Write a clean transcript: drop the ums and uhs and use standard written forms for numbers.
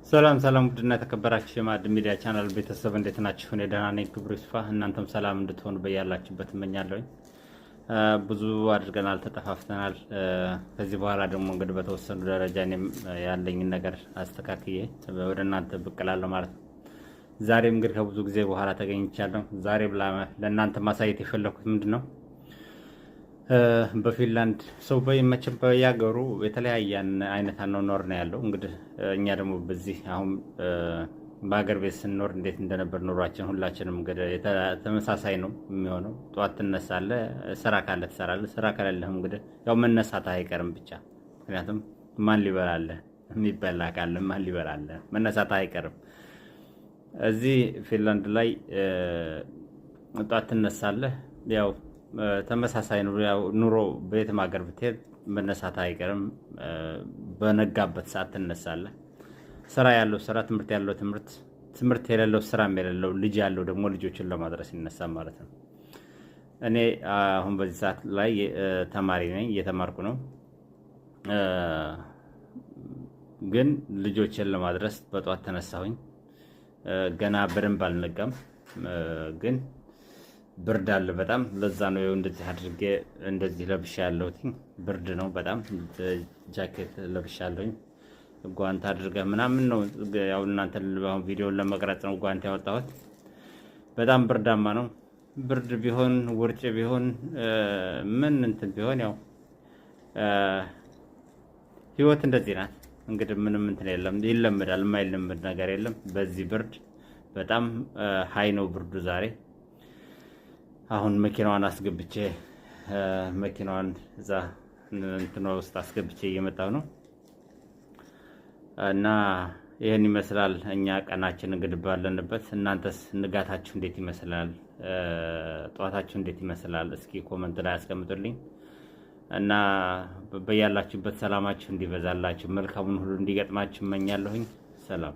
ሰላም ሰላም ውድና የተከበራችሁ የማዕድ ሚዲያ ቻናል ቤተሰብ እንዴት ናችሁ? እኔ ደህና ነኝ፣ ክብሩ ይስፋ። እናንተም ሰላም እንድትሆኑ በያላችሁበት እመኛለሁኝ። ብዙ አድርገናል፣ ተጠፋፍተናል። ከዚህ በኋላ ደግሞ እንግዲህ በተወሰኑ ደረጃ እኔም ያለኝን ነገር አስተካክዬ ወደ እናንተ ብቅ እላለሁ ማለት ነው። ዛሬም እንግዲህ ከብዙ ጊዜ በኋላ ተገኝቻለሁ። ዛሬ ለእናንተ ማሳየት የፈለኩት ምንድን ነው፣ በፊንላንድ ሰው በመቼም በያገሩ የተለያየ አይነት አኗኗር ነው ያለው። እንግዲህ እኛ ደግሞ በዚህ አሁን በሀገር ቤት ስንኖር እንዴት እንደነበር ኑሯችን ሁላችንም እንግዲህ ተመሳሳይ ነው የሚሆነው። ጠዋት ትነሳለህ፣ ስራ ካለ ትሰራለህ፣ ስራ ከሌለህ እንግዲህ ያው መነሳት አይቀርም ብቻ። ምክንያቱም ማን ሊበላለህ፣ የሚበላ ካለ ማን ሊበላለህ፣ መነሳት አይቀርም። እዚህ ፊንላንድ ላይ ጠዋት ትነሳለህ፣ ያው ተመሳሳይ ነው። ያው ኑሮ በየትም ሀገር ብትሄድ መነሳት አይቀርም። በነጋበት ሰዓት ትነሳለህ። ስራ ያለው ስራ፣ ትምህርት ያለው ትምህርት፣ ትምህርት የሌለው ስራም የሌለው ልጅ ያለው ደግሞ ልጆችን ለማድረስ ይነሳ ማለት ነው። እኔ አሁን በዚህ ሰዓት ላይ ተማሪ ነኝ፣ እየተማርኩ ነው። ግን ልጆችን ለማድረስ በጠዋት ተነሳሁኝ። ገና በደንብ አልነጋም ግን ብርድ አለ በጣም። ለዛ ነው እንደዚህ አድርጌ እንደዚህ ለብሻለሁት። ብርድ ነው በጣም። ጃኬት ለብሻለሁኝ፣ ጓንት አድርገህ ምናምን ነው። ያው እናንተ አሁን ቪዲዮን ለመቅረጽ ነው ጓንት ያወጣሁት። በጣም ብርዳማ ነው። ብርድ ቢሆን ውርጭ ቢሆን ምን እንትን ቢሆን ያው ህይወት እንደዚህ ናት። እንግዲህ ምንም እንትን የለም፣ ይለመዳል። የማይለመድ ነገር የለም። በዚህ ብርድ በጣም ሀይ ነው ብርዱ ዛሬ። አሁን መኪናዋን አስገብቼ መኪናዋን እዛ እንትኗ ውስጥ አስገብቼ እየመጣሁ ነው እና ይህን ይመስላል እኛ ቀናችን እንግዲህ ባለንበት። እናንተስ ንጋታችሁ እንዴት ይመስላል? ጠዋታችሁ እንዴት ይመስላል? እስኪ ኮመንት ላይ አስቀምጡልኝ እና በያላችሁበት ሰላማችሁ እንዲበዛላችሁ መልካሙን ሁሉ እንዲገጥማችሁ እመኛለሁኝ። ሰላም